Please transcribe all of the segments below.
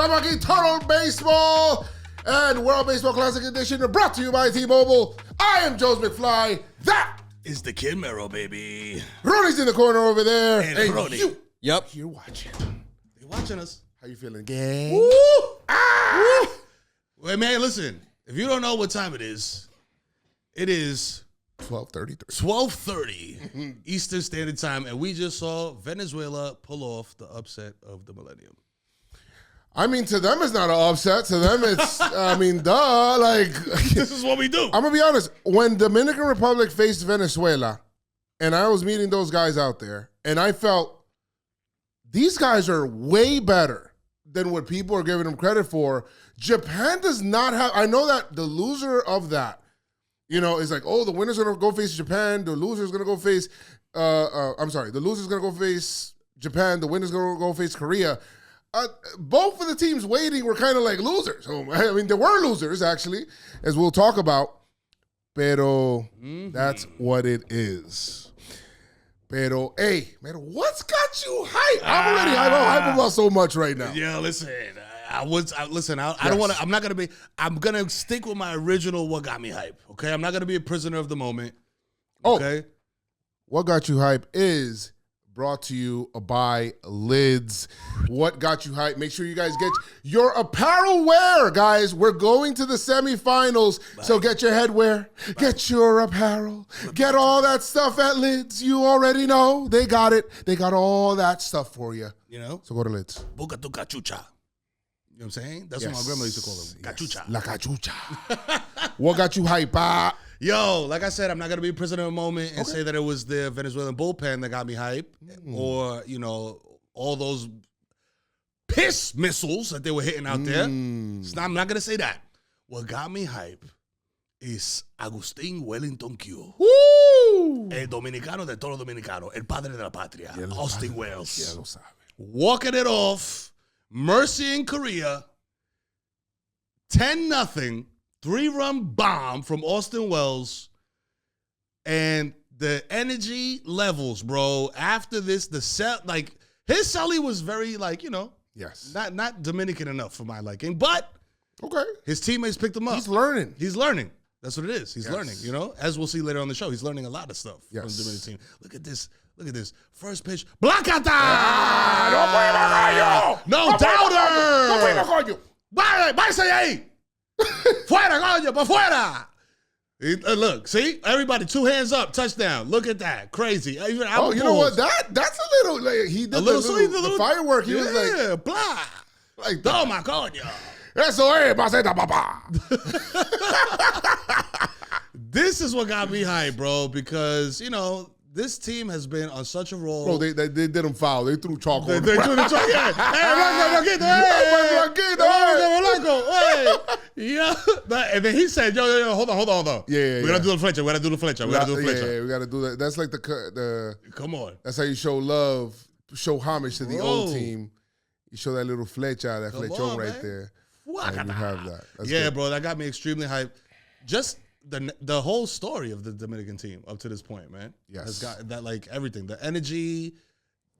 Estamos aquí, Total Baseball and World Baseball Classic Edition, brought to you by T-Mobile. I am Joez Mcfly. That is the Kid Mero, baby. Rony's in the corner over there. And Rony. Yep. You're watching. You're watching us. How you feeling, gang? Woo! Ah! Well, man, listen. If you don't know what time it is 12:33. 12:30 Eastern Standard Time, and we just saw Venezuela pull off the upset of the millennium. I mean, to them it's not an upset. To them it's, duh. Like, this is what we do. I'm going to be honest. When Dominican Republic faced Venezuela, and I was meeting those guys out there, and I felt these guys are way better than what people are giving them credit for. Japan does not have, I know that the loser of that, is like, oh, the winner's going to go face Japan. The loser's going to go face, the loser's going to go face Japan. The winner's going to go face Korea. Both of the teams waiting were kind of like losers. I mean, there were losers, actually, as we'll talk about. Pero that's what it is. Pero, hey, man, what's got you hyped? I'm already hyped about so much right now. Yeah, listen. I don't want to. I'm not gonna be. I'm gonna stick with my original. What got me hype? Okay, I'm not gonna be a prisoner of the moment. Okay. What got you hype is brought to you by Lids. What got you hype? Make sure you guys get your apparel wear, guys. We're going to the semifinals, so get your headwear, get your apparel, get all that stuff at Lids. You already know they got it. They got all that stuff for you. So go to Lids. Busca tu cachucha. You know what I'm saying? That's what my grandma used to call them. Cachucha. La cachucha. What got you hype? Yo, like I said, I'm not going to be a prisoner of the moment and say that it was the Venezuelan bullpen that got me hype or, all those piss missiles that they were hitting out there. I'm not going to say that. What got me hype is Agustín Wellington Q. Woo! El dominicano de todos los dominicanos, el padre de la patria, Austin Wells. Ya lo sabe. Walking it off. Mercy in Korea, 10-0, 3-run bomb from Austin Wells, and the energy levels, bro. After this, his celly was very yes, not Dominican enough for my liking, but his teammates picked him up. He's learning. That's what it is. He's learning. As we'll see later on the show, he's learning a lot of stuff from the Dominican team. Look at this. First pitch. Blackout! No doubter! ¡Váyase ahí! ¡Fuera, coño! ¡Pa' fuera! Look, see? Everybody, 2 hands up, touchdown. Look at that. Crazy. You know what? That's a little, he did the firework. He was like, blah. Like, toma, coño. Eso es, maceta, papá. This is what got me hyped, bro, because, this team has been on such a roll. Bro, they did them foul. They threw chalk on They threw the chalk. Yeah. Hey, Blanco. Hey. Yeah. And then he said, yo, hold on. Yeah. We got to do the flecha. Yeah, we got to do that. That's like the Come on. That's how you show love, show homage to the old team. You show that little flecha, that flechon right there. And you have that. That's good. Bro, that got me extremely hyped. Just the whole story of the Dominican team up to this point, man. Yes. Has got that, everything. The energy,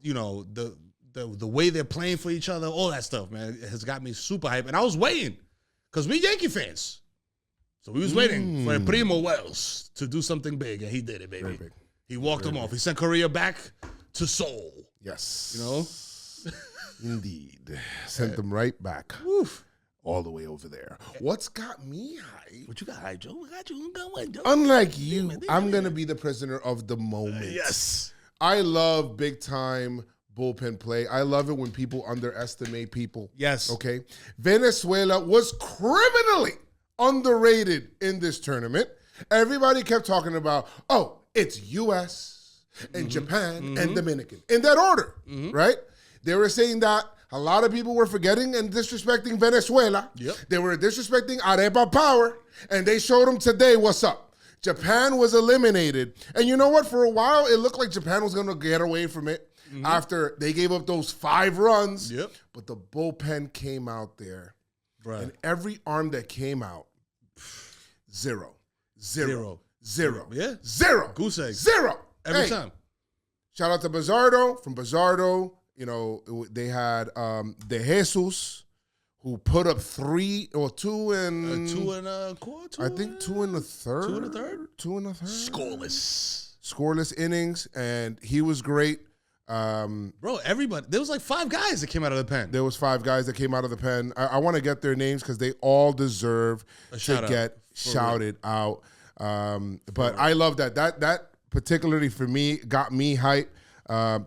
the way they're playing for each other, all that stuff, man, it has got me super hyped. And I was waiting, because we Yankee fans. So we was waiting for Primo Wells to do something big, and he did it, baby. Very big. He walked them off. He sent Korea back to Seoul. Yes. Indeed. Sent them right back. Oof. All the way over there. What's got me hyped? What you got hyped, Joe? What got you going, Joe? Unlike you, I'm going to be the prisoner of the moment. Yes. I love big time bullpen play. I love it when people underestimate people. Yes. Okay. Venezuela was criminally underrated in this tournament. Everybody kept talking about, it's U.S. and Japan and Dominican. In that order, right? They were saying that a lot of people were forgetting and disrespecting Venezuela. Yep. They were disrespecting Arepa Power, and they showed them today what's up. Japan was eliminated. And you know what? For a while, it looked like Japan was going to get away from it after they gave up those 5 runs. Yep. But the bullpen came out there. Right. And every arm that came out, zero. Yeah. Zero. Goose egg. Zero. Every time. Shout out to Bizardo. From Bizardo, they had De Jesus, who put up 3 or 2 and 2 and a quarter. I think 2 in the third. 2 in the third. 2 in the third. Scoreless innings, and he was great. Bro, everybody. There was like 5 guys that came out of the pen. There was 5 guys that came out of the pen. I want to get their names because they all deserve to get shouted out. But I love that. That particularly for me got me hyped.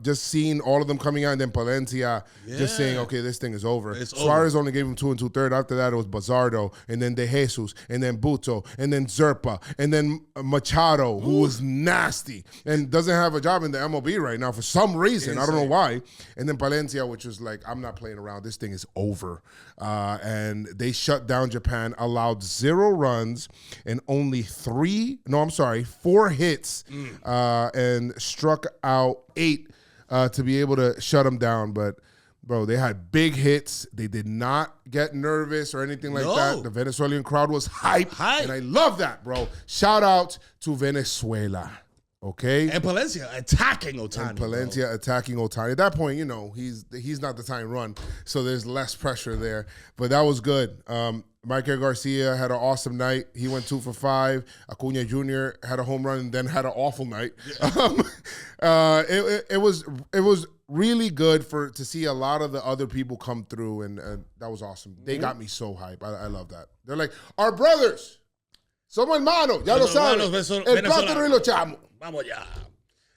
Just seeing all of them coming out, and then Palencia just saying, okay, this thing is over. Suarez only gave him 2 2/3. After that, it was Bazardo, and then De Jesus, and then Buto, and then Zerpa, and then Machado, who was nasty and doesn't have a job in the MLB right now for some reason. I don't know why. And then Palencia, which was like, I'm not playing around. This thing is over. And they shut down Japan, allowed 0 runs and only 4 hits, and struck out 8 to be able to shut them down. But, bro, they had big hits. They did not get nervous or anything like that. The Venezuelan crowd was hype. And I love that, bro. Shout out to Venezuela. Okay? And Palencia attacking Ohtani. At that point, you know, he's not the tying run, so there's less pressure there. But that was good. Michael Garcia had an awesome night. He went 2 for 5. Acuna Jr. had a home run and then had an awful night. It was really good to see a lot of the other people come through, and that was awesome. They got me so hyped. I love that. They're like, our brothers. Somos hermanos. Ya lo saben. El plátano y los chamos. Vamos ya.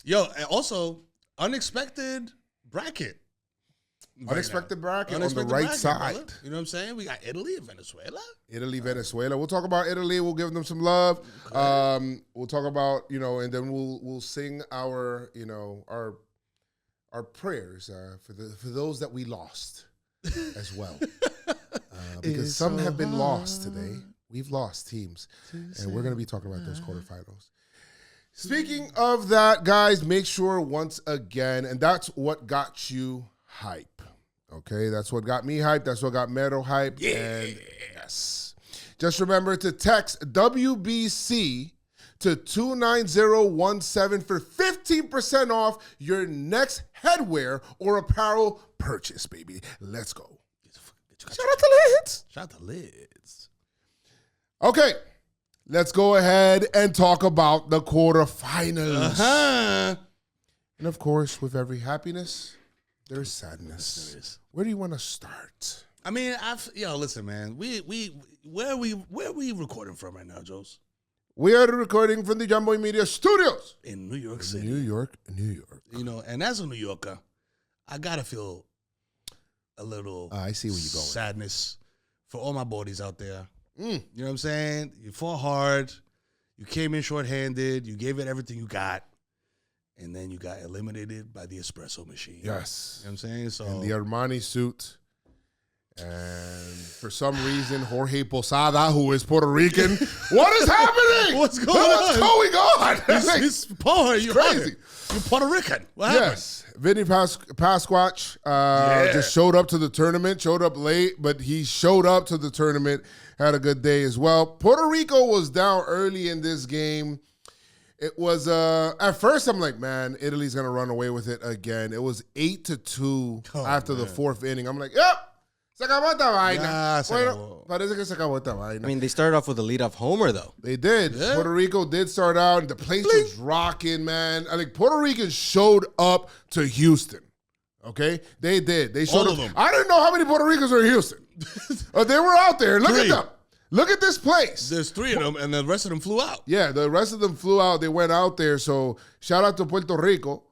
Yo, and also, unexpected bracket. Unexpected bracket on the right side. Brother. You know what I'm saying? We got Italy and Venezuela. Venezuela. We'll talk about Italy. We'll give them some love. Okay. We'll talk about, you know, and then we'll sing our, you know, our prayers for those that we lost as well. Because some have been lost today. We've lost teams, and we're going to be talking about those quarterfinals. Speaking of that, guys, make sure once again, and that's what got you hype. Okay, that's what got me hyped. That's what got Mero hyped. Yeah. And yes, just remember to text WBC to 29017 for 15% off your next headwear or apparel purchase, baby. Let's go. Shout out to Lids. Shout out to Lids. Okay, let's go ahead and talk about the quarterfinals. And of course, with every happiness, there's sadness. Where do you want to start? I mean, listen, man. Where are we recording from right now, Joez? We are recording from the Jumbo Media Studios in New York City. New York. You know, and as a New Yorker, I gotta feel a little I see where you're going. Sadness for all my bodies out there. You know what I'm saying? You fought hard. You came in shorthanded. You gave it everything you got. And then you got eliminated by the espresso machine. Yes. You know what I'm saying? So in the Armani suit. And for some reason, Jorge Posada, who is Puerto Rican, what is happening? What's going on? It's crazy. You're Puerto Rican. What happened? Yes. Vinny Pasquach just showed up to the tournament, showed up late, but he showed up to the tournament, had a good day as well. Puerto Rico was down early in this game. It was, at first I'm like, man, Italy's going to run away with it again. It was 8-2 after the 4th inning. I'm like, yep. Se acabó esta vaina. Bueno, parece que se acabó esta vaina. I mean, they started off with a leadoff homer, though. They did. Yeah. Puerto Rico did start out, and the place was rocking, man. I think Puerto Ricans showed up to Houston. Okay? They did. They showed all up. Of them. I didn't know how many Puerto Ricans were in Houston. They were out there. Look at them. Look at this place. There's 3 of them, and the rest of them flew out. Yeah, the rest of them flew out. They went out there. So shout out to Puerto Rico.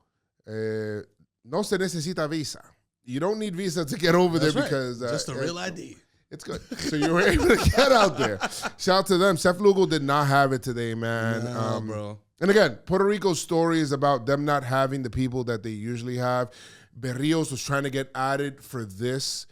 No se necesita visa. You don't need visa to get over there because just a real ID. It's good. So you were able to get out there. Shout out to them. Seth Lugo did not have it today, man. No, bro. And again, Puerto Rico's story is about them not having the people that they usually have. Berrios was trying to get added for this,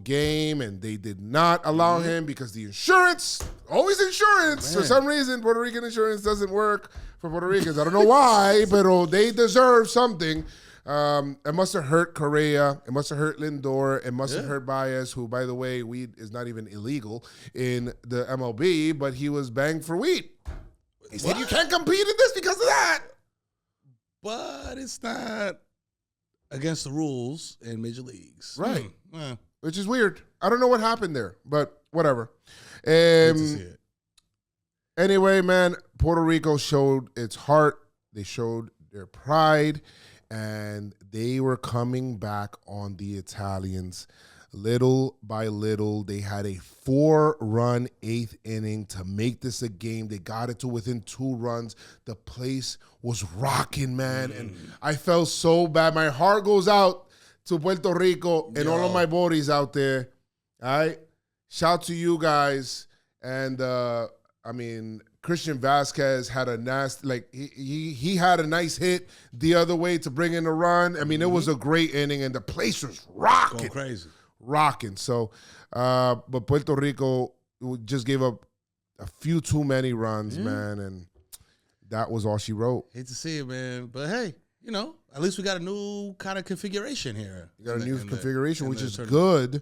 game, and they did not allow him because the insurance, always insurance. Man. For some reason, Puerto Rican insurance doesn't work for Puerto Ricans. I don't know why, but they deserve something. It must have hurt Correa. It must have hurt Lindor. It must have hurt Baez, who, by the way, weed is not even illegal in the MLB, but he was banged for weed. He said, you can't compete in this because of that. But it's not against the rules in major leagues. Right. Which is weird. I don't know what happened there, but whatever. Good to see it. Anyway, man, Puerto Rico showed its heart. They showed their pride, and they were coming back on the Italians. Little by little, they had a 4-run 8th inning to make this a game. They got it to within 2 runs. The place was rocking, man, and I felt so bad. My heart goes out to Puerto Rico and all of my buddies out there. All right? Shout to you guys. And, Christian Vasquez had a nasty, he had a nice hit the other way to bring in a run. I mean, it was a great inning, and the place was rocking. Going crazy. Rocking. So, but Puerto Rico just gave up a few too many runs, man, and that was all she wrote. Hate to see it, man. But hey, at least we got a new kind of configuration here. You got a new configuration, which is good.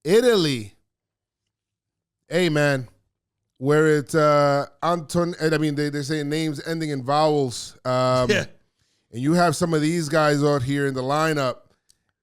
Italy. Hey, man. Where it's Anton, they're saying names ending in vowels. And you have some of these guys out here in the lineup,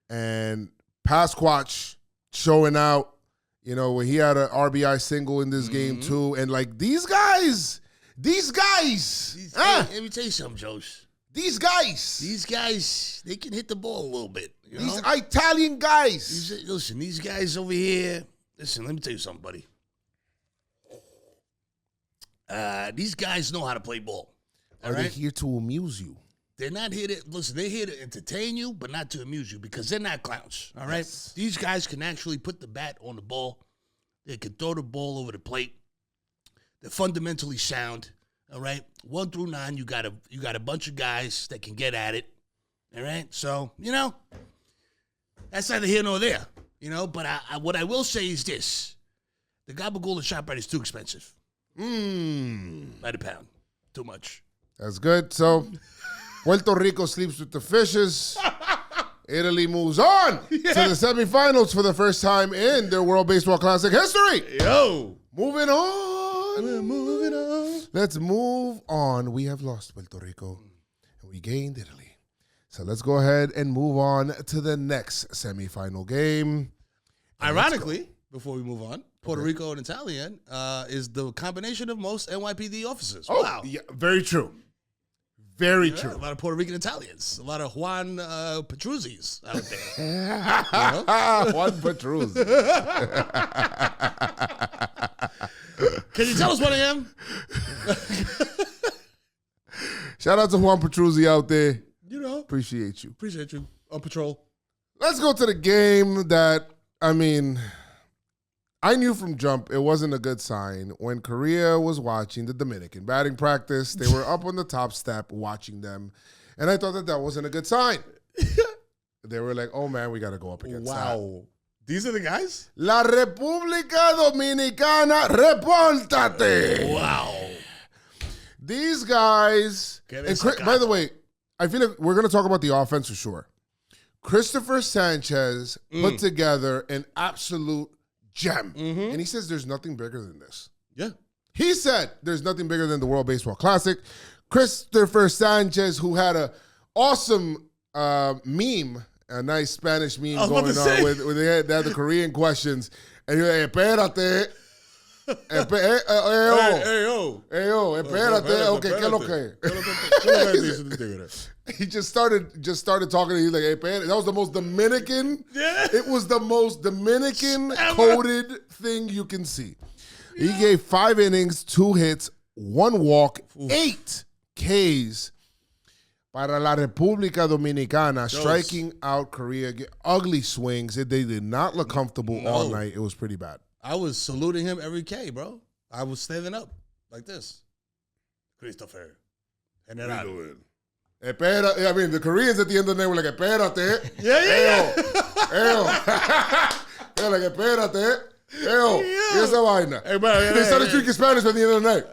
and Pasquatch showing out, when he had an RBI single in this game too. And these guys. Let me tell you something, Joez. These guys, they can hit the ball a little bit. These Italian guys. Listen, these guys over here. Listen, let me tell you something, buddy. These guys know how to play ball. Are they here to amuse you? They're not here to listen. They're here to entertain you, but not to amuse you, because they're not clowns. All right. Yes. These guys can actually put the bat on the ball. They can throw the ball over the plate. They're fundamentally sound. All right. 1 through 9, you got a bunch of guys that can get at it. All right. So that's neither here nor there. But what I will say is this: the gabagool and shot bread is too expensive. By the pound. Too much. That's good. So, Puerto Rico sleeps with the fishes. Italy moves on to the semifinals for the first time in their World Baseball Classic history. Moving on. We're moving on. Let's move on. We have lost Puerto Rico, and we gained Italy. So let's go ahead and move on to the next semifinal game. Ironically, before we move on, Puerto Rico and Italian is the combination of most NYPD officers. Oh, wow. Yeah, very true. Very true. A lot of Puerto Rican Italians. A lot of Juan Petruzzis out there. Juan Petruzzi. Can you tell us what I am? Shout out to Juan Petruzzi out there. Appreciate you. On patrol. Let's go to the game that, I knew from jump it wasn't a good sign. When Korea was watching the Dominican batting practice, they were up on the top step watching them, and I thought that wasn't a good sign. They were like, oh, man, we got to go up against that. These are the guys? La República Dominicana, repórtate. Wow. These guys, by the way, I feel like we're going to talk about the offense for sure. Christopher Sanchez put together an absolute gem. And he says there's nothing bigger than this. Yeah. He said there's nothing bigger than the World Baseball Classic. Christopher Sanchez, who had an awesome meme, a nice Spanish meme going on where they had the Korean questions. And he was like, espérate. Espérate. Okay, ¿qué lo que? He just started talking. He's like, hey, that was the most Dominican. Yeah. It was the most Dominican coded thing you can see. Yeah. He gave 5 innings, 2 hits, 1 walk, 8 Ks para la República Dominicana, striking out Korea. Ugly swings. They did not look comfortable all night. It was pretty bad. I was saluting him every K, bro. I was standing up like this. Christopher. General. Espera, the Koreans at the end of the night were like, espérate. Yeah. They're like, espérate. Y esa vaina. They started speaking Spanish at the end of the night.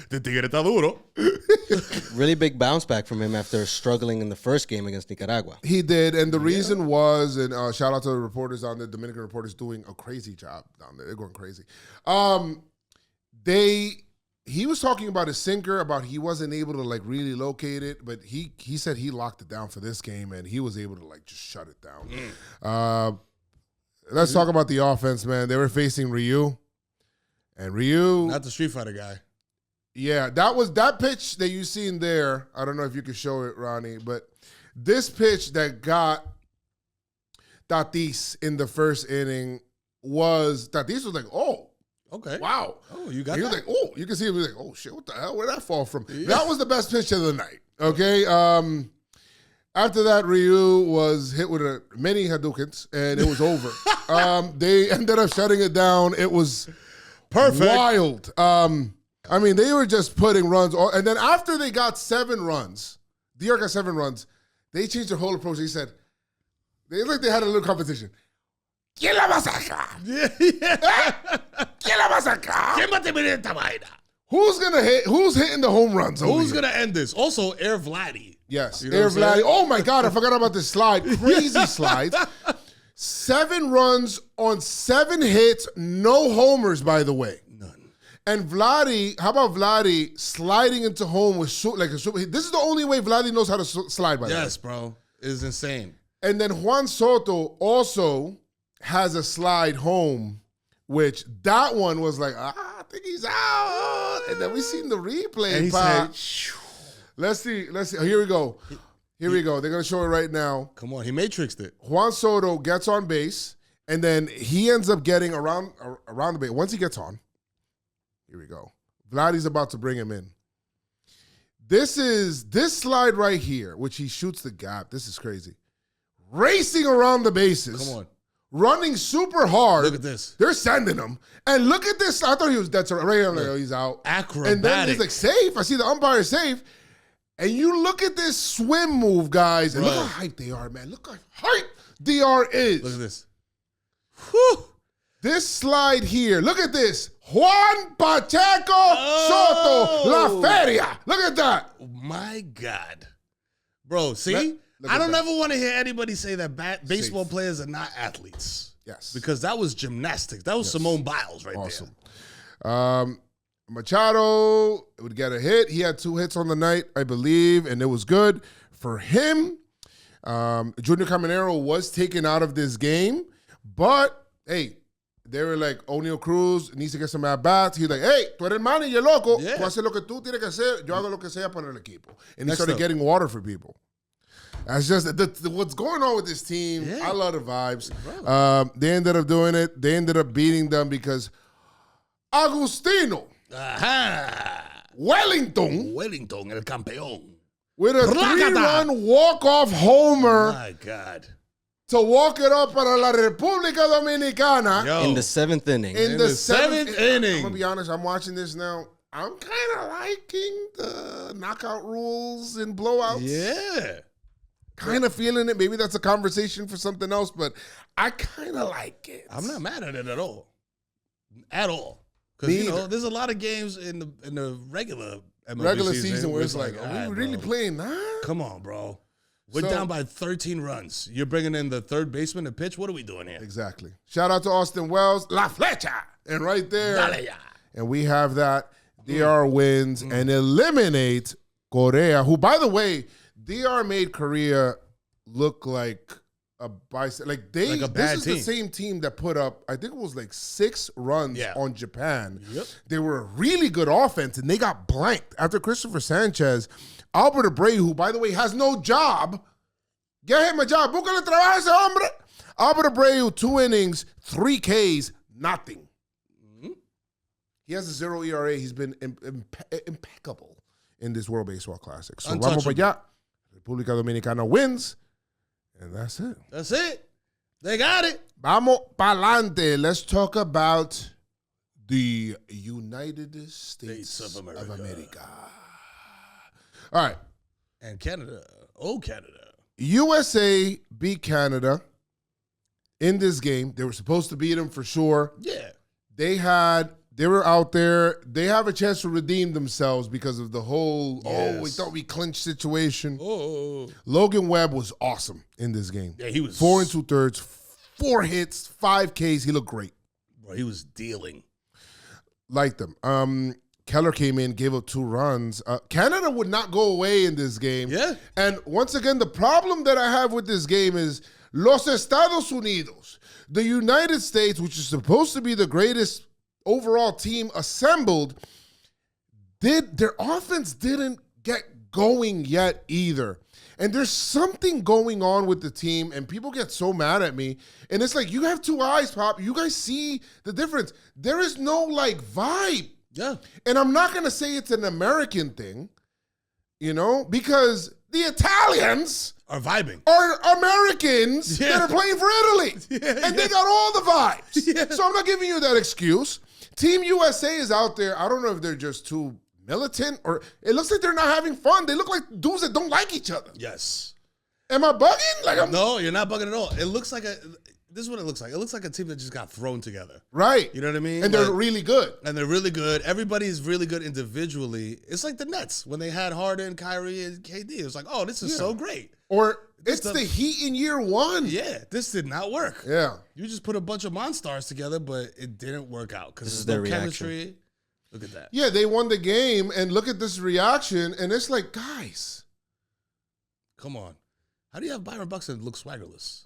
The tigre está duro. Really big bounce back from him after struggling in the first game against Nicaragua. He did, and the reason was, and shout out to the reporters on the Dominican reporters doing a crazy job down there. They're going crazy. They he was talking about his sinker, about he wasn't able to like really locate it, but he said he locked it down for this game and he was able to like just shut it down. Let's talk about the offense, man. They were facing Ryu, and Ryu, not the Street Fighter guy. Yeah, that pitch that you seen there. I don't know if you could show it, Ronnie, but this pitch that got Tatis in the first inning Tatis was like, oh. Okay. Wow. Oh, you got he that? was like, oh, you can see him. He was like, oh, shit, what the hell? Where'd that fall from? Yeah. That was the best pitch of the night. Okay. After that, Ryu was hit with many Hadoukens, and it was over. They ended up shutting it down. It was perfect. Wild. I mean, they were just putting runs. And then after they got 7 runs, DR got 7 runs, they changed their whole approach. They said, they had a little competition. ¿Quién la va a sacar? ¿Quién la va a sacar? ¿Quién va a terminar esta vaina? Who's gonna hit? Who's hitting the home runs? Who's gonna end this? Also, Air Vladdy. Yes, you know Air Vladdy. Oh my God, I forgot about this slide. Crazy slide. 7 runs on 7 hits, no homers, by the way. None. And Vladdy, how about Vladdy sliding into home with like a super? This is the only way Vladdy knows how to slide. By the way. Yes, bro, it's insane. And then Juan Soto also has a slide home, which that one was like, I think he's out. And then we seen the replay. And he said, let's see. Here we go. Here we go. They're going to show it right now. Come on. He matrixed it. Juan Soto gets on base, and then he ends up getting around the base. Once he gets on, here we go. Vladdy's about to bring him in. This slide right here, which he shoots the gap. This is crazy. Racing around the bases. Come on. Running super hard. Look at this. They're sending him. And look at this. I thought he was dead. So right now, he's out. Acrobatic. And then he's like, safe. I see the umpire safe. And you look at this swim move, guys. And look how hyped they are, man. Look how hyped DR is. Look at this. Whew. This slide here. Look at this. Juan Pacheco Soto La Feria. Look at that. My God. Bro, see? I don't ever want to hear anybody say that baseball players are not athletes. Yes. Because that was gymnastics. That was Simone Biles right there. Machado would get a hit. He had 2 hits on the night, I believe, and it was good for him. Junior Caminero was taken out of this game, but, hey, they were like, O'Neal Cruz needs to get some at-bats. He's like, hey, tú eres manager, loco. Yeah. Tú haces lo que tú tienes que hacer. Yo hago lo que sea para el equipo. And he Next started up. getting water for people. That's just what's going on with this team. Yeah. I love the vibes. They ended up doing it. They ended up beating them because Agustino Wellington el campeón. with a 3-run walk-off homer My God. to walk it up para la República Dominicana. Yo. In the 7th inning. In the seventh inning. I'm going to be honest, I'm watching this now. I'm kind of liking the knockout rules and blowouts. Yeah. Kind of feeling it. Maybe that's a conversation for something else, but I kind of like it. I'm not mad at it at all. At all. Because, there's a lot of games in the regular MLB season where it's like, are we really playing that? Come on, bro. We're down by 13 runs. You're bringing in the third baseman to pitch? What are we doing here? Exactly. Shout out to Austin Wells. La Flecha. And right there. Dale ya. And we have that. DR wins and eliminate Correa, who, by the way, DR made Korea look like a bicep. Like Like a bad this is team. the same team that put up, I think it was like 6 runs on Japan. Yep. They were a really good offense, and they got blanked after Christopher Sanchez. Albert Abreu, who, by the way, has no job. Get him a job. Búscale trabajo a ese hombre. Albert Abreu, 2 innings, 3 Ks, nothing. He has a 0 ERA. He's been impeccable in this World Baseball Classic. So vamos para allá. República Dominicana wins, and that's it. That's it. They got it. Vamos pa'lante. Let's talk about the United States of America. All right. And Canada. Oh, Canada. USA beat Canada in this game. They were supposed to beat them for sure. Yeah. They were out there. They have a chance to redeem themselves because of the whole, we thought we clinched situation. Oh. Logan Webb was awesome in this game. Yeah, he was. 4 2/3, 4 hits, 5 Ks. He looked great. Bro, he was dealing. Liked them. Keller came in, gave up 2 runs. Canada would not go away in this game. Yeah. And once again, the problem that I have with this game is Los Estados Unidos, the United States, which is supposed to be the greatest overall team assembled, their offense didn't get going yet either. And there's something going on with the team, and people get so mad at me. And it's like, you have 2 eyes, Pop. You guys see the difference. There is no, like, vibe. Yeah. And I'm not going to say it's an American thing, because the Italians Are vibing. are Americans that are playing for Italy. And they got all the vibes. So I'm not giving you that excuse. Team USA is out there. I don't know if they're just too militant or it looks like they're not having fun. They look like dudes that don't like each other. Yes. Am I bugging? No, you're not bugging at all. It looks like this is what it looks like. It looks like a team that just got thrown together. Right. You know what I mean? And they're really good. And they're really good. Everybody's really good individually. It's like the Nets when they had Harden, Kyrie, and KD. It was like, oh, this is so great. Or it's the Heat in year 1. Yeah, this did not work. Yeah. You just put a bunch of monsters together, but it didn't work out because This there's is no their chemistry. Look at that. Yeah, they won the game, and look at this reaction, and it's like, guys. Come on. How do you have Byron Buxton look swaggerless?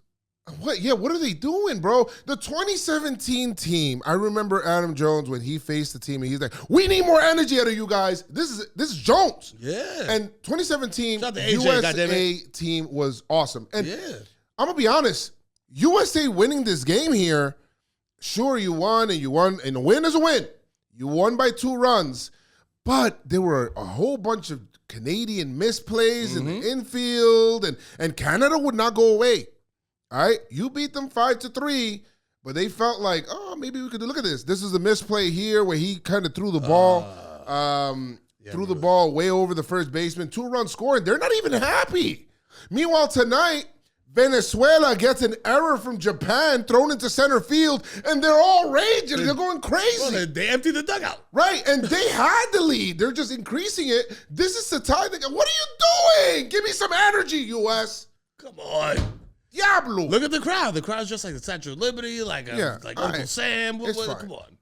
What? Yeah, what are they doing, bro? The 2017 team, I remember Adam Jones when he faced the team, and he's like, we need more energy out of you guys. This is Jones. Yeah. And 2017 Shout out to AJ, USA goddammit. team was awesome. And Yeah. I'm going to be honest, USA winning this game here, sure, you won, and a win is a win. You won by 2 runs, but there were a whole bunch of Canadian misplays in the infield, and Canada would not go away. All right, you beat them 5-3, but they felt like, oh, maybe we could look at this. This is a misplay here where he kind of threw the ball, ball way over the first baseman. 2-run scoring. They're not even happy. Meanwhile, tonight, Venezuela gets an error from Japan thrown into center field, and they're all raging. They're going crazy. Well, they emptied the dugout. Right, and they had the lead. They're just increasing it. This is the time. What are you doing? Give me some energy, U.S. Come on. Diablo. Look at the crowd. The crowd's just like the Statue of Liberty, like Uncle Sam. It's fine. Come on.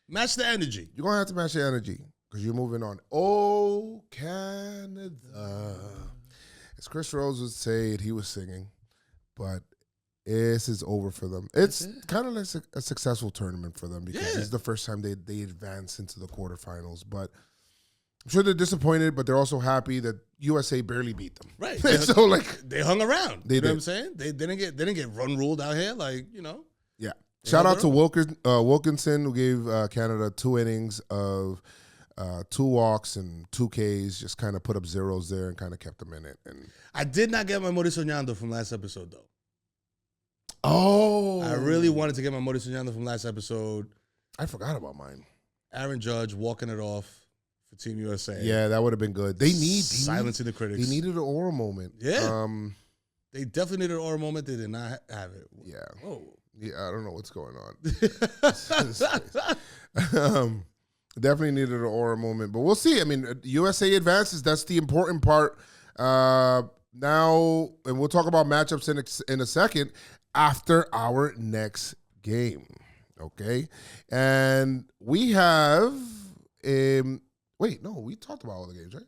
Match the energy. You're going to have to match the energy because you're moving on. Oh, Canada. As Chris Rose would say it, he was singing, but this is over for them. It's kind of like a successful tournament for them because this is the first time they advance into the quarterfinals, but I'm sure they're disappointed, but they're also happy that USA barely beat them. Right. So they hung around. They you know did. what I'm saying? They didn't get run ruled out here. Yeah. Shout out to Wilkinson, who gave Canada 2 innings of 2 walks and 2 Ks, just kind of put up zeros there and kind of kept them in it. And I did not get my Mori Soñando from last episode, though. Oh. I really wanted to get my Mori Soñando from last episode. I forgot about mine. Aaron Judge walking it off for Team USA. Yeah, that would have been good. Silencing the critics. They needed an oral moment. Yeah. They definitely needed an oral moment. They did not have it. Yeah. Oh. Yeah, I don't know what's going on. Definitely needed an oral moment, but we'll see. I mean, USA advances. That's the important part. Now, and we'll talk about matchups in a second after our next game. Okay, and we have. Wait, no, we talked about all the games, right?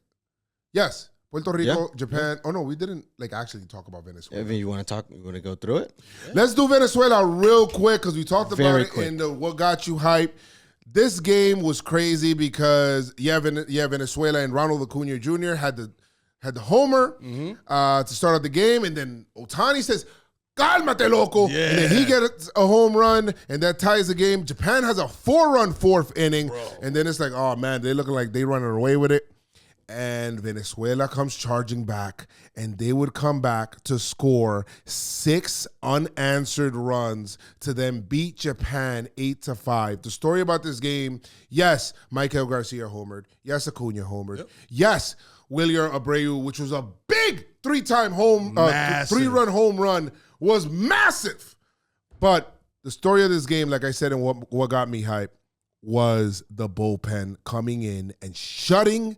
Yes. Puerto Rico, Japan. Oh, no, we didn't actually talk about Venezuela. Evan, you want to go through it? Yeah. Let's do Venezuela real quick because we talked about Very it quick. in the What Got You Hype. This game was crazy because, Venezuela and Ronald Acuna Jr. had the homer to start out the game, and then Ohtani says, "Cálmate, loco." Yeah. And then he gets a home run, and that ties the game. Japan has a 4-run 4th inning, and then it's like, oh, man, they looking like they running away with it. And Venezuela comes charging back, and they would come back to score 6 unanswered runs to then beat Japan 8-5. The story about this game, yes, Michael Garcia homered. Yes, Acuna homered. Yep. Yes, William Abreu, which was a big 3-run home run, was massive. But the story of this game, like I said, and what got me hyped was the bullpen coming in and shutting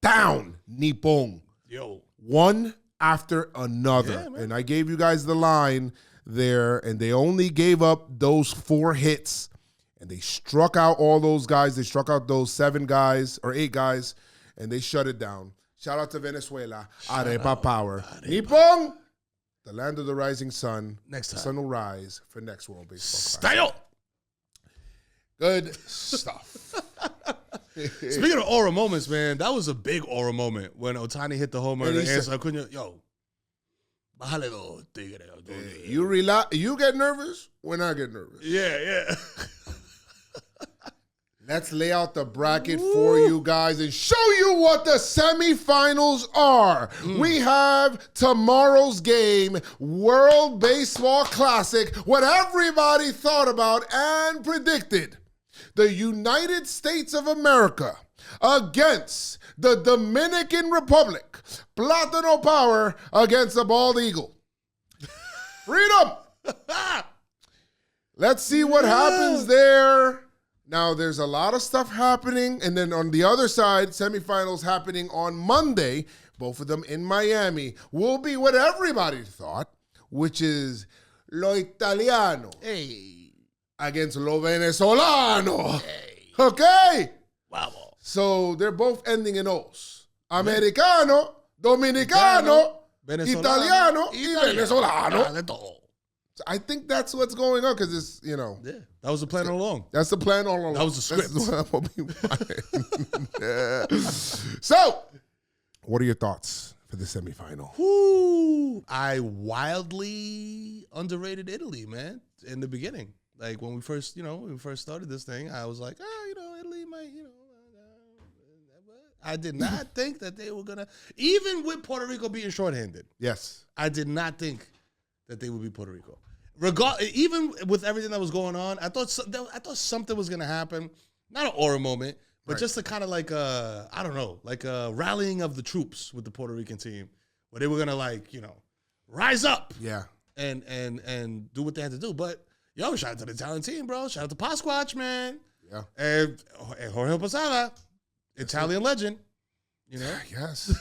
down Nippon. Yo. One after another. Yeah, and I gave you guys the line there, and they only gave up those 4 hits And they struck out all those guys. They struck out those 7 guys or 8 guys, and they shut it down. Shout out to Venezuela. Arepa power. Nippon, the land of the rising sun. Next time. The sun will rise for next World Baseball Style. Good stuff. Speaking of aura moments, man, that was a big aura moment when Ohtani hit the homer and And he answer. said- I couldn't, bájale dos, tigre. You get nervous when I get nervous. Yeah. Let's lay out the bracket for you guys and show you what the semifinals are. We have tomorrow's game, World Baseball Classic, what everybody thought about and predicted. The United States of America against the Dominican Republic. Plátano Power against the Bald Eagle. Freedom! Let's see what happens there. Now, there's a lot of stuff happening. And then on the other side, semifinals happening on Monday, both of them in Miami, will be what everybody thought, which is Lo Italiano against Lo Venezolano. Okay? Wow. So they're both ending in O's. Americano, Dominicano, Italiano, y Venezolano. I think that's what's going on because it's, Yeah, that was the plan all along. That's the plan all along. That was the script. That's what we wanted. So, what are your thoughts for the semifinal? Whoo! I wildly underrated Italy, man, in the beginning. Like when we first started this thing, I was like, Italy might, I did not think that they were gonna, even with Puerto Rico being shorthanded. Yes. I did not think that they would be Puerto Rico. Even with everything that was going on, I thought something was gonna happen. Not an aura moment, but Right. just a kind of like a rallying of the troops with the Puerto Rican team, where they were gonna rise up Yeah. and do what they had to do. But shout out to the Italian team, bro. Shout out to Pasquatch, man. Yeah. And Jorge Posada, Italian legend. Yes.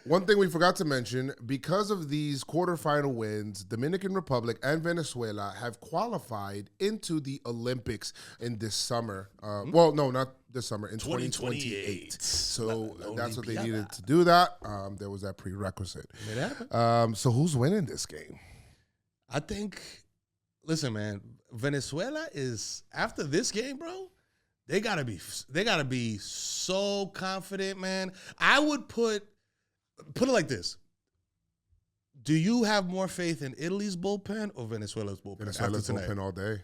One thing we forgot to mention, because of these quarterfinal wins, Dominican Republic and Venezuela have qualified into the Olympics in this summer. Well, no, not this summer, in 2028. So that's what they needed to do that. There was that prerequisite. It happened. So who's winning this game? I think, listen, man, Venezuela is, after this game, bro, they gotta be so confident, man. I would put it like this. Do you have more faith in Italy's bullpen or Venezuela's bullpen? Venezuela's after tonight? bullpen all day.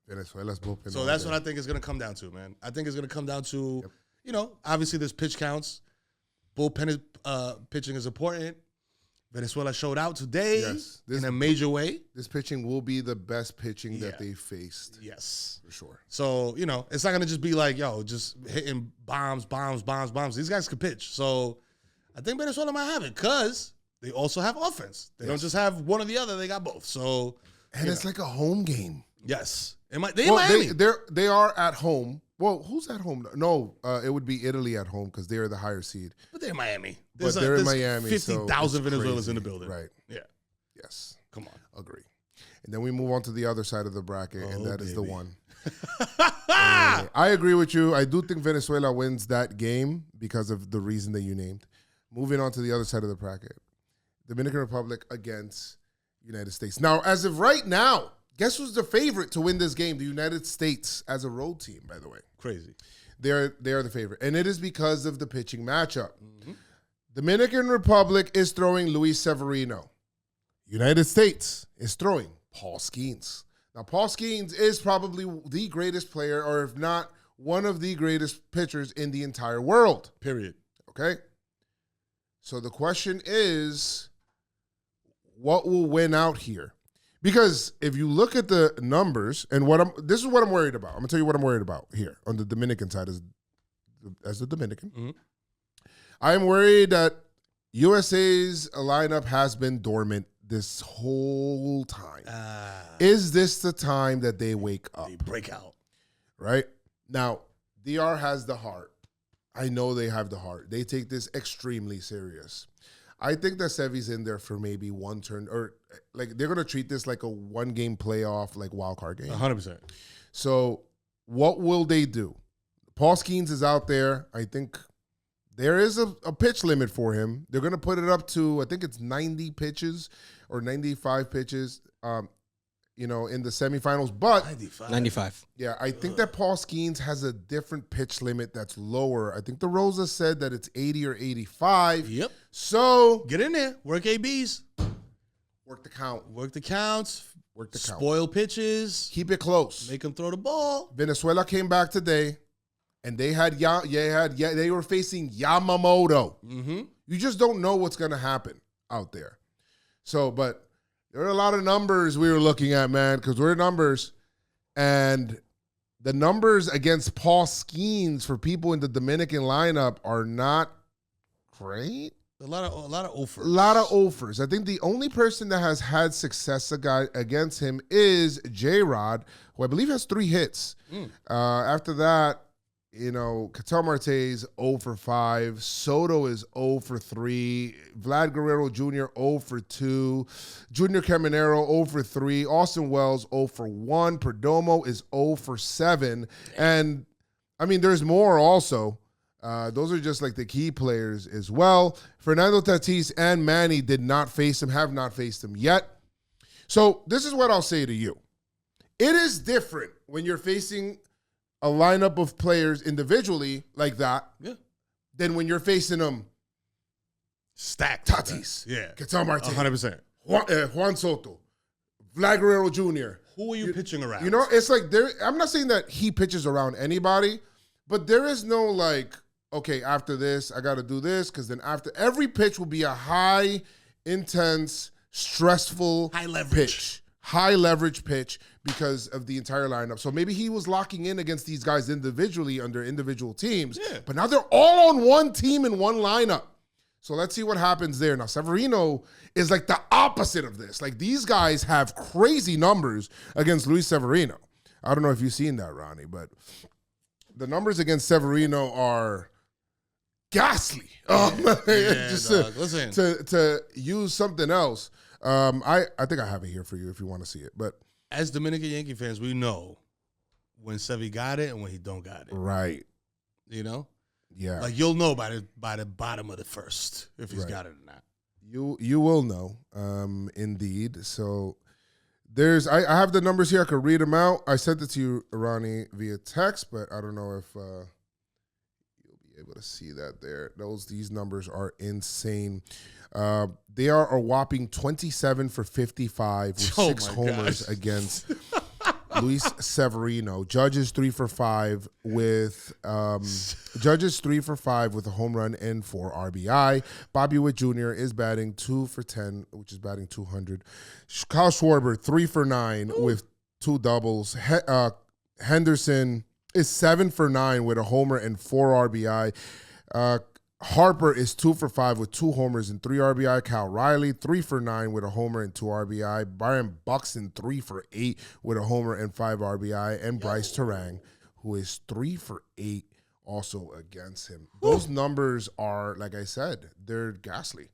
Venezuela's bullpen So all that's day. what I think it's gonna come down to, man. I think it's gonna come down to, obviously there's pitch counts. Bullpen pitching is important. Venezuela showed out today in a major way. This pitching will be the best pitching that they faced. Yes. For sure. So, it's not going to just be like, just hitting bombs. These guys can pitch. So, I think Venezuela might have it because they also have offense. They don't just have one or the other. They got both. So, And it's like a home game. yes. Miami. They are at home. Well, who's at home? No, it would be Italy at home because they're the higher seed. But they're in Miami. But they're in Miami. 50,000 so Venezuelans crazy. in the building. Right. Yeah. Yes. Come on. Agree. And then we move on to the other side of the bracket, and that is the baby. one. I agree with you. I do think Venezuela wins that game because of the reason that you named. Moving on to the other side of the bracket. Dominican Republic against United States. Now, as of right now, guess who's the favorite to win this game? The United States as a road team, by the way. Crazy. They're the favorite. And it is because of the pitching matchup. Dominican Republic is throwing Luis Severino. United States is throwing Paul Skeens. Now, Paul Skeens is probably the greatest player, or if not, one of the greatest pitchers in the entire world. Period. Okay? So the question is, what will win out here? Because if you look at the numbers, and this is what I'm worried about. I'm gonna tell you what I'm worried about here on the Dominican side as the Dominican. I am worried that USA's lineup has been dormant this whole time. Is this the time that they wake up? They break out. Right? Now, DR has the heart. I know they have the heart. They take this extremely serious. I think that Sevy's in there for maybe one turn, or like they're gonna treat this like a 1-game playoff, like wild card game. 100%. So what will they do? Paul Skeens is out there. I think there is a pitch limit for him. They're gonna put it up to, I think it's 90 pitches or 95 pitches. In the semifinals, but 95. Yeah, I think that Paul Skeens has a different pitch limit that's lower. I think the Rosa said that it's 80 or 85. Yep. So Get in there. Work ABs. work the count. Work the counts. Work the count. Spoil pitches. Keep it close. Make them throw the ball. Venezuela came back today, and they were facing Yamamoto. Mm-hmm. You just don't know what's gonna happen out there. So, but there are a lot of numbers we were looking at, man, because we're numbers. And the numbers against Paul Skeens for people in the Dominican lineup are not great. A lot of offers. A lot of offers. I think the only person that has had success against him is J-Rod, who I believe has 3 hits. After that, Ketel Marte's 0 for 5. Soto is 0 for 3. Vlad Guerrero Jr. 0 for 2. Junior Caminero 0 for 3. Austin Wells 0 for 1. Perdomo is 0 for 7. And, I mean, there's more also. Those are just like the key players as well. Fernando Tatis and Manny have not faced him yet. So this is what I'll say to you. It is different when you're facing a lineup of players individually like that, than when you're facing them stacked. Tatis, Ketel Marte, 100%. Juan Soto, Vlad Guerrero Jr. Who are you pitching around? It's like I'm not saying that he pitches around anybody, but there is no like, okay, after this, I got to do this, because then after every pitch will be a high, intense, stressful high leverage pitch because of the entire lineup. So maybe he was locking in against these guys individually under individual teams, but now they're all on one team in one lineup. So let's see what happens there. Now, Severino is like the opposite of this. Like, these guys have crazy numbers against Luis Severino. I don't know if you've seen that, Ronnie, but the numbers against Severino are ghastly. Listen. To use something else. I think I have it here for you if you want to see it. But as Dominican Yankee fans, we know when Sevy got it and when he don't got it. Right. Yeah. Like, you'll know by the bottom of the first if he's got it or not. You will know, indeed. So I have the numbers here. I could read them out. I sent it to you, Ronnie, via text, but I don't know if you'll be able to see that there. These numbers are insane. They are a whopping 27 for 55 with 6 homers against Luis Severino. Judges 3 for 5 with a home run and 4 RBI. Bobby Witt Jr. is batting 2 for 10, which is batting 200. Kyle Schwarber 3 for 9 with 2 doubles. Henderson is 7 for 9 with a homer and 4 RBI. Harper is 2 for 5 with 2 homers and 3 RBI. Cal Riley, 3 for 9 with a homer and 2 RBI. Byron Buxton, 3 for 8 with a homer and 5 RBI. And Bryce Terang, who is 3 for 8 also against him. Those numbers are, like I said, they're ghastly.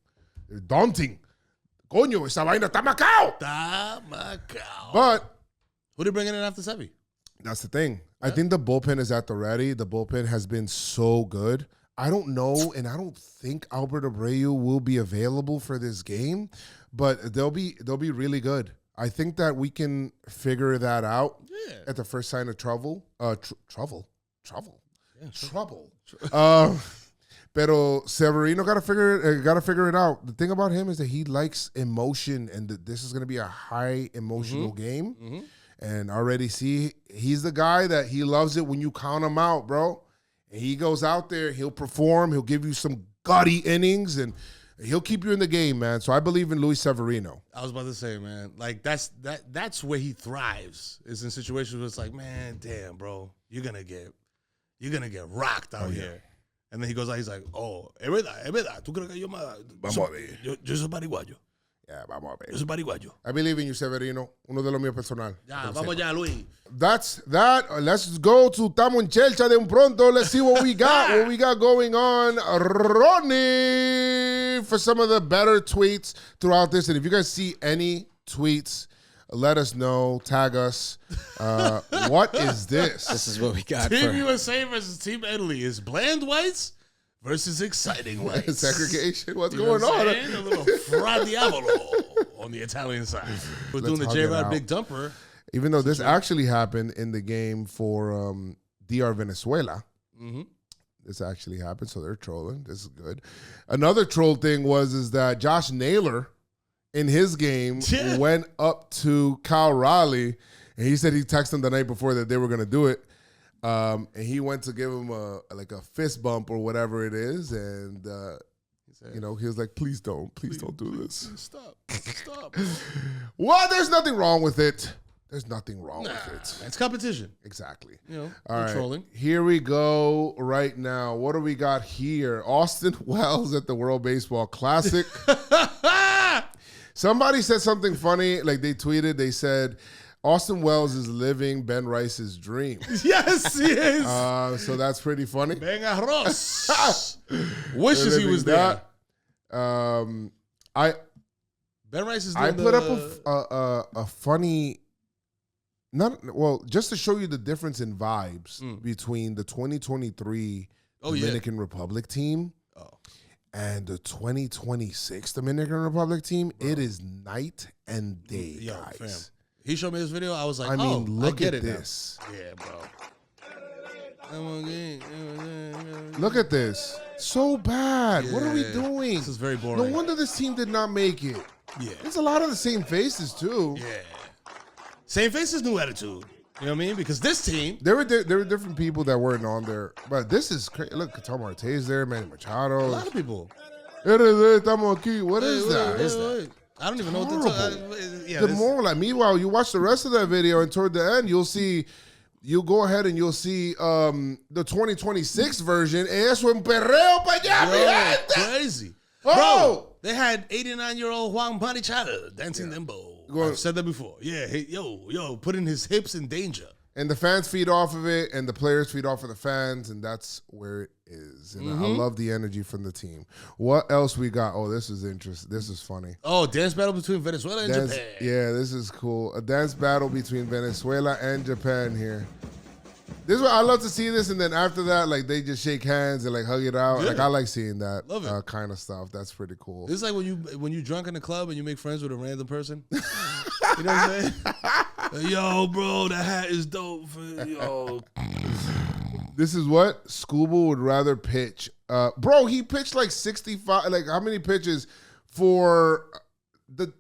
They're daunting. Coño, esa vaina está Macao. But who they bringing in after Sevy? That's the thing. Yeah. I think the bullpen is at the ready. The bullpen has been so good. I don't know, and I don't think Albert Abreu will be available for this game, but they'll be really good. I think that we can figure that out at the first sign of trouble. Trouble. Pero Severino gotta figure it out. The thing about him is that he likes emotion, and this is gonna be a high emotional game. Mm-hmm. And already he's the guy that he loves it when you count him out, bro. And he goes out there, he'll perform, he'll give you some gutty innings, and he'll keep you in the game, man. So I believe in Luis Severino. I was about to say, man, like that's where he thrives. Is in situations where it's like, man, damn, bro, you're gonna get rocked out here. And then he goes out, he's like, oh, es verdad, tú crees que yo soy pariguayo. Yeah, vamos a ver. Yo soy pariguayo. I believe in you, Severino. Uno de los míos personal. Ya, vamos ya, Luis. That's that. Let's go to Tamo en Chelcha de un pronto. Let's see what we got. What we got going on. Ronnie you for some of the better tweets throughout this. And if you guys see any tweets, let us know. Tag us. What is this? This is what we got. Team USA versus Team Italy is bland whites versus exciting whites. Segregation. What's You know going what I'm on? saying? A little Fra Diavolo on the Italian side. We're doing the hug it J-Rod out. Big Dumper. Even though this actually happened in the game for DR Venezuela. Mm-hmm. This actually happened, so they're trolling. This is good. Another troll thing is that Josh Naylor in his game went up to Kyle Raleigh, and he said he texted him the night before that they were going to do it. And he went to give him a fist bump or whatever it is, and he was like, please don't do this. Stop. Well, there's nothing wrong with it. There's nothing wrong with it. It's competition. Exactly. All right. Trolling. Here we go right now. What do we got here? Austin Wells at the World Baseball Classic. Somebody said something funny. Like they tweeted, they said, Austin Wells is living Ben Rice's dream. Yes, he is. So that's pretty funny. Ben Arroz. Wishes he was there. Ben Rice is doing I put up a funny, just to show you the difference in vibes between the 2023 Dominican Republic team and the 2026 Dominican Republic team. Bro. It is night and day, guys. Fam. He showed me this video. I was like, look I get at it this. Now. Yeah, bro. Look at this. So bad. Yeah. What are we doing? This is very boring. No wonder this team did not make it. Yeah. It's a lot of the same faces, too. Yeah. Same faces, new attitude. You know what I mean? Because this team... There were different people that weren't on there. But this is crazy. Look, Catal Marte's there, Manny Machado. A lot of people. What is that? I don't even know what to meanwhile, you watch the rest of that video, and toward the end, you'll go ahead and you'll see the 2026 version. Es un perreo pa' allá, mi gente. Crazy. Oh! Bro, they had 89-year-old Juan Marichal dancing dembo. I've said that before. Yeah, hey, putting his hips in danger. And the fans feed off of it, and the players feed off of the fans, and that's where it is. And I love the energy from the team. What else we got? Oh, this is interesting. This is funny. Oh, dance battle between Venezuela and Japan. Yeah, this is cool. A dance battle between Venezuela and Japan here. This is what I love to see this, and then after that, like they just shake hands and like hug it out. Yeah. Like I like seeing that kind of stuff. That's pretty cool. This is like when you drunk in the club and you make friends with a random person. You know what I'm saying? Like, yo, bro, that hat is dope. Yo. This is what Scuba would rather pitch. Bro, he pitched like 65. Like how many pitches for the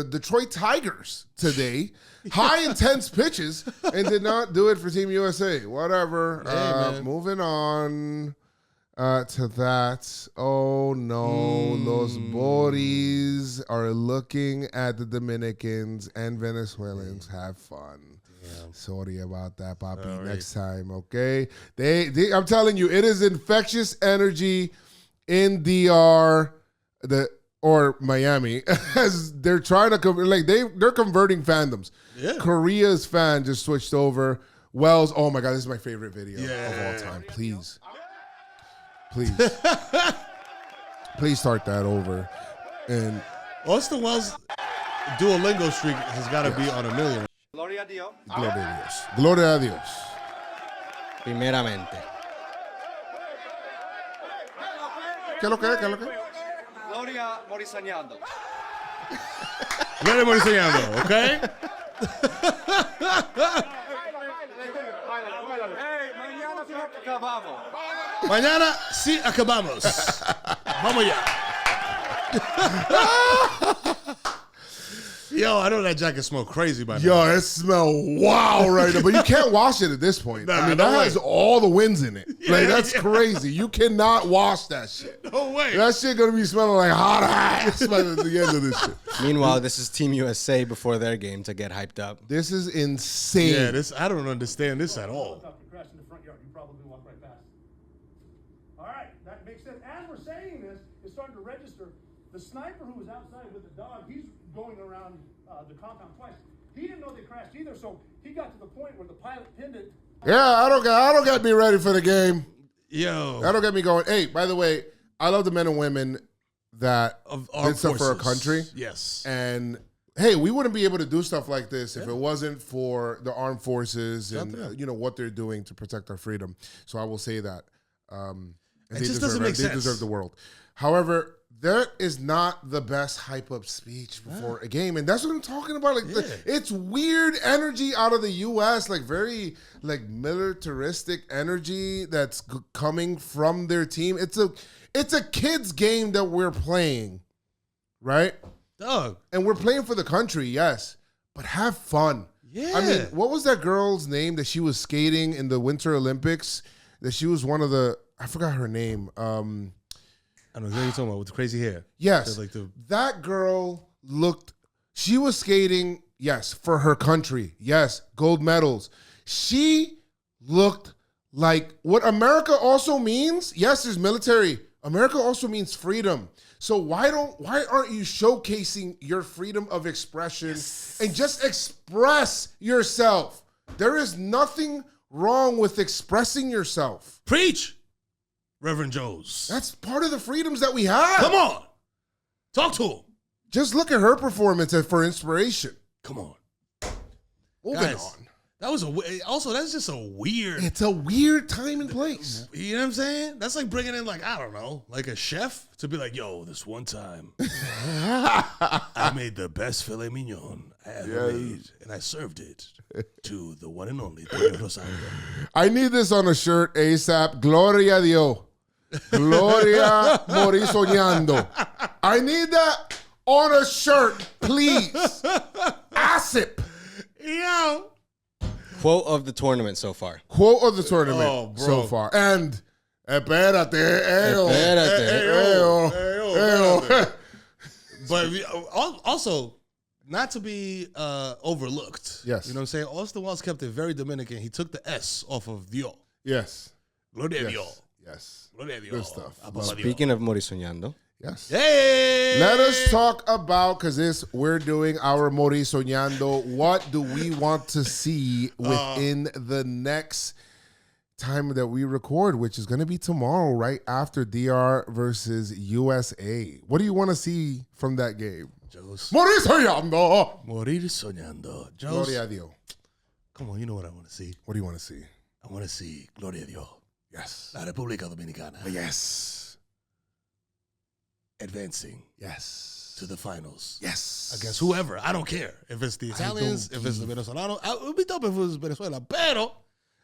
Detroit Tigers today? High intense pitches, and did not do it for Team USA. Whatever. Hey, moving on to that. Oh no, Los Boris are looking at the Dominicans and Venezuelans. Have fun. Damn. Sorry about that, Papi. Right. Next time, okay? I'm telling you, it is infectious energy in DR. Or Miami, as they're trying to they're converting fandoms. Yeah. Korea's fan just switched over. Wells, oh my God, this is my favorite video of all time. Please start that over. And Austin Wells' Duolingo streak has got to be on 1 million. Gloria a Dios. Gloria a Dios. Primeramente. ¿Qué lo que? Gloria Morisañando. Gloria Morisañando, okay? Mañana sí acabamos. Vamos ya. Yo, I know that jacket smells crazy by now. Yo, it smells wow right now. But you can't wash it at this point. Nah, I mean, no that way. has all the winds in it. That's crazy. You cannot wash that shit. No way. That shit gonna be smelling like hot ass by the end of this shit. Meanwhile, this is Team USA before their game to get hyped up. This is insane. Yeah, I don't understand this at all. Crash in the front yard. You probably walk right past. All right, that makes sense. As we're saying this, it's starting to register. The sniper who was outside with the dog, he's going around the compound twice. He didn't know they crashed either, so he got to the point where the pilot pinned it. Yeah, I don't get me ready for the game. Yo. That'll get me going. Hey, by the way, I love the men and women that Of did armed stuff for our forces. country. Yes. And hey, we wouldn't be able to do stuff like this if it wasn't for the armed forces and what they're doing to protect our freedom. So I will say that. And It just doesn't make They sense. deserve the world. However, there is not the best hype up speech before a game, and that's what I'm talking about. Like, it's weird energy out of the U.S., like very like militaristic energy that's coming from their team. It's a kids game that we're playing, right? Dog. And we're playing for the country, yes, but have fun. Yeah. I mean, what was that girl's name that she was skating in the Winter Olympics? That she was one of the, I forgot her name. I don't know what you're talking about with the crazy hair. Yes. Like that girl she was skating, yes, for her country. Yes, gold medals. She looked like what America also means. Yes, there's military. America also means freedom. So why aren't you showcasing your freedom of expression and just express yourself? There is nothing wrong with expressing yourself. Preach, Reverend Joez. That's part of the freedoms that we have. Come on. Talk to him. Just look at her performance for inspiration. Come on. Moving Guys, on. That was that's just a weird. It's a weird time and place. You know what I'm saying? That's like bringing in like, I don't know, like a chef to be like, yo, this one time I made the best filet mignon I ever made, and I served it to the one and only Rosario. I need this on a shirt ASAP. Gloria a Dios. Gloria morir soñando. I need that on a shirt, please. ASAP. Yo. Quote of the tournament so far. Quote of the tournament Oh, bro. so far. And espérate, But also, not to be overlooked. Yes. You know what I'm saying? Austin Wells kept it very Dominican. He took the S off of Dios. Yes. Gloria a Dios. Yes. Gloria a Dios. Good stuff. Abba Dios. Speaking of Morir Soñando, Yes. Hey! Let us talk about, because we're doing our Morir Soñando. What do we want to see within the next time that we record, which is going to be tomorrow, right after DR versus USA? What do you want to see from that game? Joez. Morir Soñando. Morir soñando. Gloria a Joez. Dios. Come on, you know what I want to see. What do you want to see? I want to see Gloria a Dios. Yes. La República Dominicana. Yes. Advancing Yes. to the finals. Yes. Against whoever. I don't care. If it's the Italians, if it's the Venezolanos. It would be dope if it was Venezuela. Pero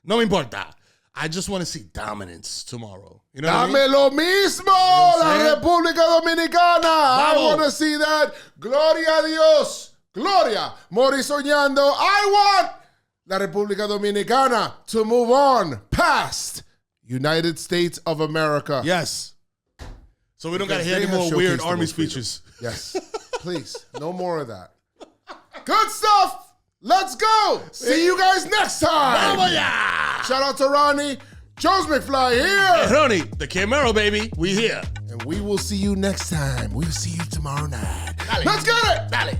no me importa. I just want to see dominance tomorrow. You know what I mean? Dame lo mismo, la saying? República Dominicana. I Vamos. want to see that. Gloria a Dios. Gloria. Morir soñando. I want la República Dominicana to move on past United States of America. Yes. So we don't got to Because hear they any have more weird showcased the army most freedom. speeches. Yes. Please. No more of that. Good stuff. Let's go. See you guys next time. Vamos ya! Shout out to Rony. Joez Mcfly here. Rony, the Kid Mero, baby. We here. And we will see you next time. We'll see you tomorrow night. Let's get it. Dale.